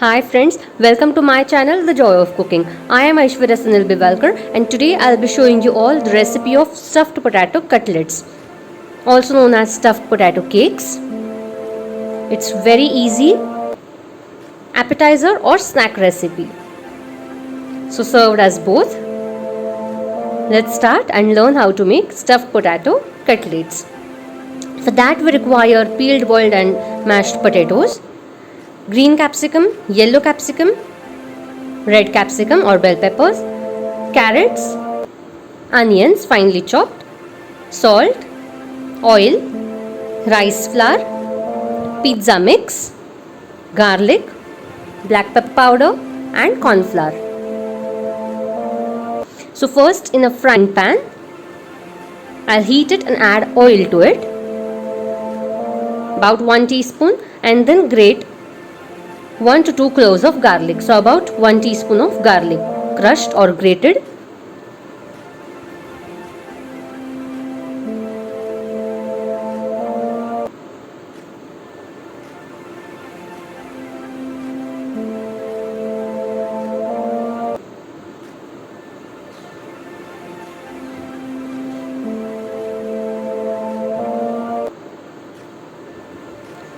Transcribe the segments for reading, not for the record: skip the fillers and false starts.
Hi friends, welcome to my channel The Joy of Cooking. I am Aishwarya Sunil Bivalkar and today I'll be showing you all the recipe of stuffed potato cutlets, also known as stuffed potato cakes. It's very easy appetizer or snack recipe. So served as both. Let's start and learn how to make stuffed potato cutlets. For that we require peeled, boiled and mashed potatoes, green capsicum, yellow capsicum, red capsicum or bell peppers, carrots, onions finely chopped, salt, oil, rice flour, pizza mix, garlic, black pepper powder and corn flour. So first in a frying pan, I'll heat it and add oil to it, about 1 teaspoon, and then grate 1 to 2 cloves of garlic. So about 1 teaspoon of garlic, crushed or grated.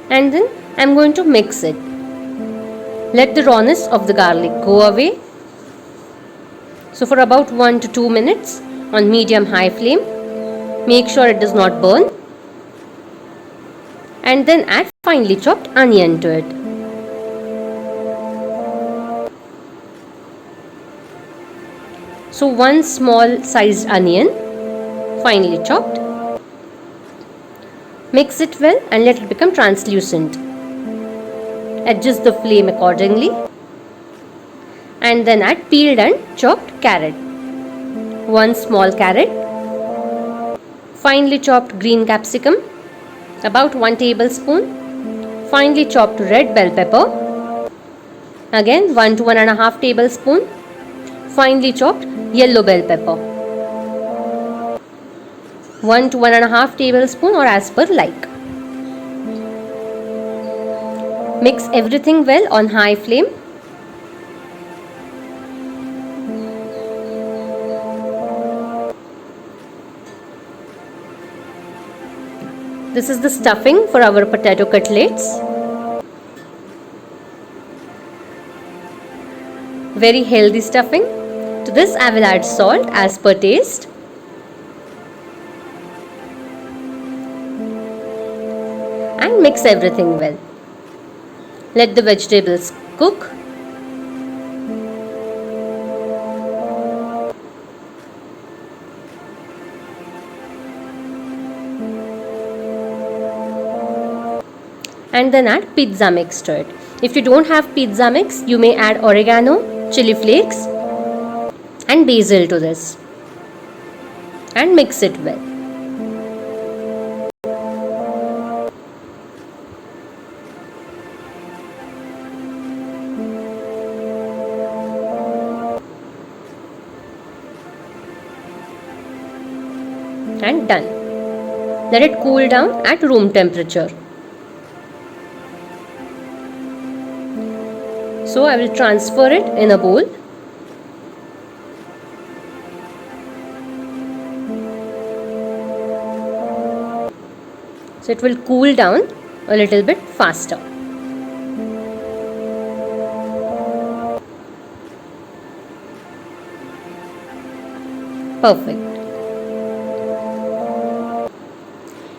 And then I'm going to mix it. Let the rawness of the garlic go away. So for about 1 to 2 minutes on medium-high flame. Make sure it does not burn. And then add finely chopped onion to it. So 1 small sized onion, finely chopped. Mix it well and let it become translucent. Adjust the flame accordingly. And then add peeled and chopped carrot. 1 small carrot. Finely chopped green capsicum, about 1 tablespoon. Finely chopped red bell pepper. Again 1 to 1.5 tablespoon. Finely chopped yellow bell pepper. 1 to 1.5 tablespoon or as per like. Mix everything well on high flame. This is the stuffing for our potato cutlets. Very healthy stuffing. To this I will add salt as per taste. And mix everything well. Let the vegetables cook. And then add pizza mix to it. If you don't have pizza mix, you may add oregano, chili flakes and basil to this. And mix it well. And done. Let it cool down at room temperature. So I will transfer it in a bowl. So it will cool down a little bit faster. Perfect.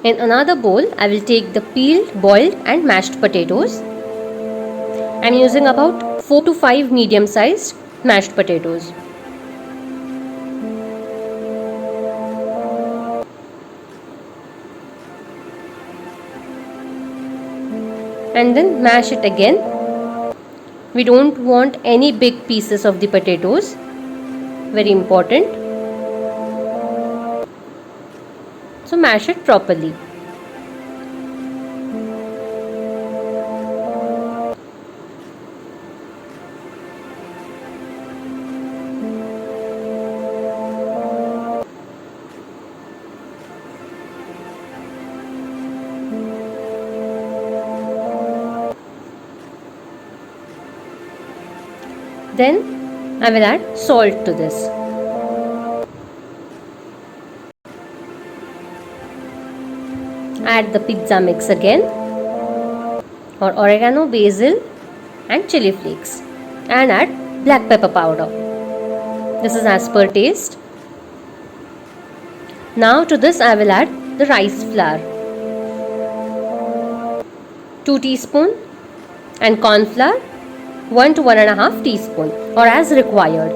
In another bowl, I will take the peeled, boiled and mashed potatoes. I am using about 4 to 5 medium-sized mashed potatoes. And then mash it again. We don't want any big pieces of the potatoes. Very important. So mash it properly. Then I will add salt to this. Add the pizza mix again, or oregano, basil and chili flakes, and add black pepper powder. This is as per taste. Now to this I will add the rice flour, 2 teaspoon, and corn flour 1 to 1.5 teaspoon, or as required.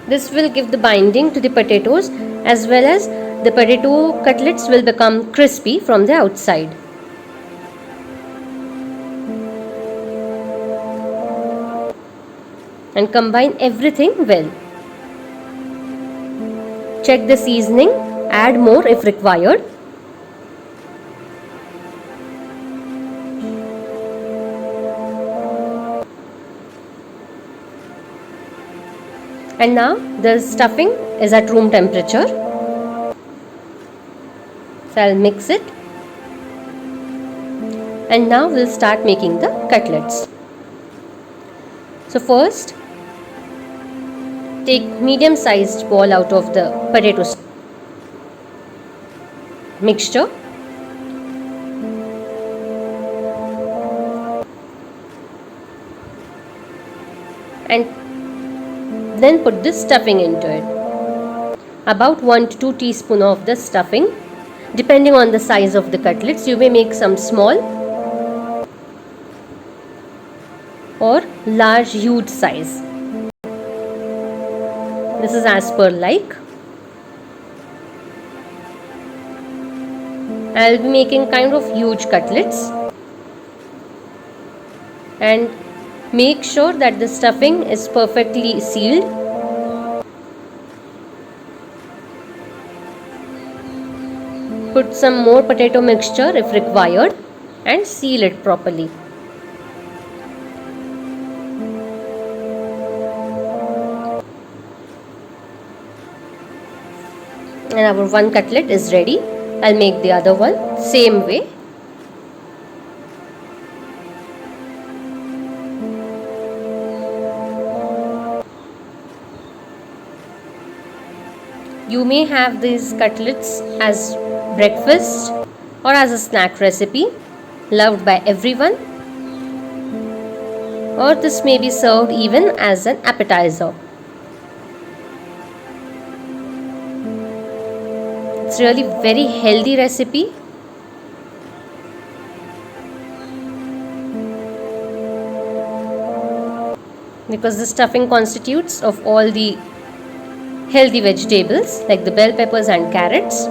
This will give the binding to the potatoes, as well as the potato cutlets will become crispy from the outside. And combine everything well. Check the seasoning, add more if required. And now the stuffing is at room temperature. So I'll mix it. And now we'll start making the cutlets. So first, take medium sized ball out of the potato mixture. And then put this stuffing into it. About 1 to 2 teaspoons of the stuffing. Depending on the size of the cutlets, you may make some small or large huge size. This is as per like. I'll be making kind of huge cutlets, and make sure that the stuffing is perfectly sealed. Put some more potato mixture if required and seal it properly. And our one cutlet is ready. I'll make the other one same way. You may have these cutlets as breakfast or as a snack recipe loved by everyone, or this may be served even as an appetizer. It's really very healthy recipe. Because the stuffing constitutes of all the healthy vegetables like the bell peppers and carrots.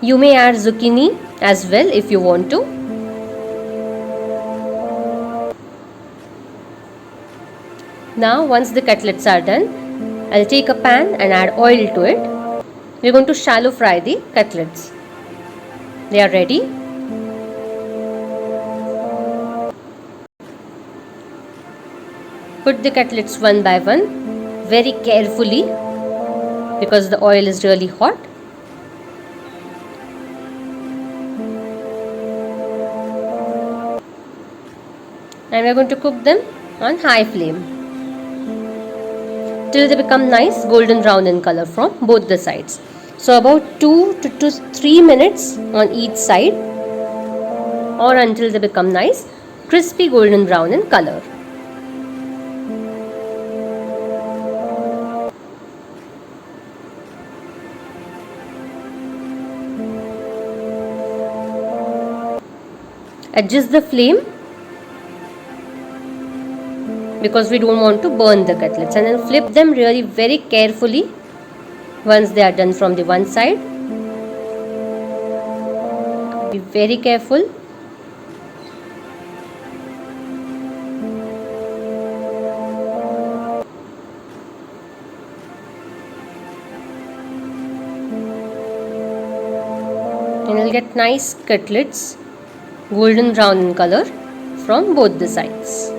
You may add zucchini as well if you want to. Now once the cutlets are done, I'll take a pan and add oil to it. We're going to shallow fry the cutlets. They are ready. Put the cutlets one by one very carefully because the oil is really hot. And we're going to cook them on high flame till they become nice golden brown in color from both the sides. So about 2 to 3 minutes on each side, or until they become nice crispy golden brown in color. Adjust the flame because we don't want to burn the cutlets, and then flip them really very carefully once they are done from the one side. Be very careful. And you'll get nice cutlets golden brown in color from both the sides.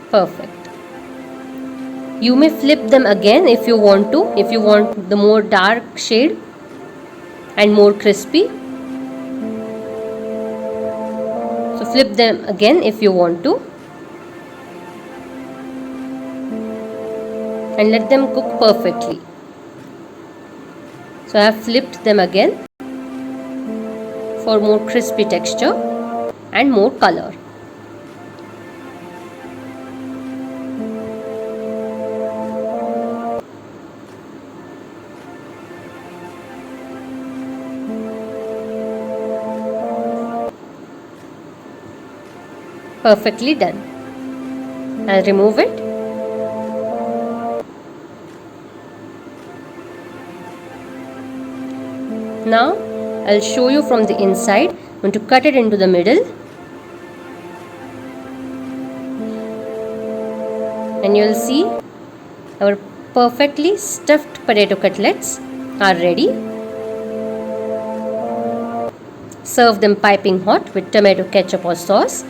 Perfect. You may flip them again if you want to, if you want the more dark shade and more crispy. So flip them again if you want to, and let them cook perfectly. So I have flipped them again for more crispy texture and more color. Perfectly done. I'll remove it. Now I'll show you from the inside. I'm going to cut it into the middle, and you'll see our perfectly stuffed potato cutlets are ready. Serve them piping hot with tomato ketchup or sauce.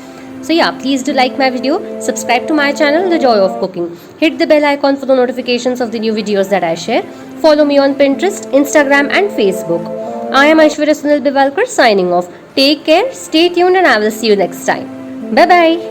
So yeah, please do like my video, subscribe to my channel The Joy of Cooking, hit the bell icon for the notifications of the new videos that I share. Follow me on Pinterest, Instagram and Facebook. I am Aishwarya Sunil Bivalkar signing off. Take care, stay tuned, and I will see you next time. Bye bye.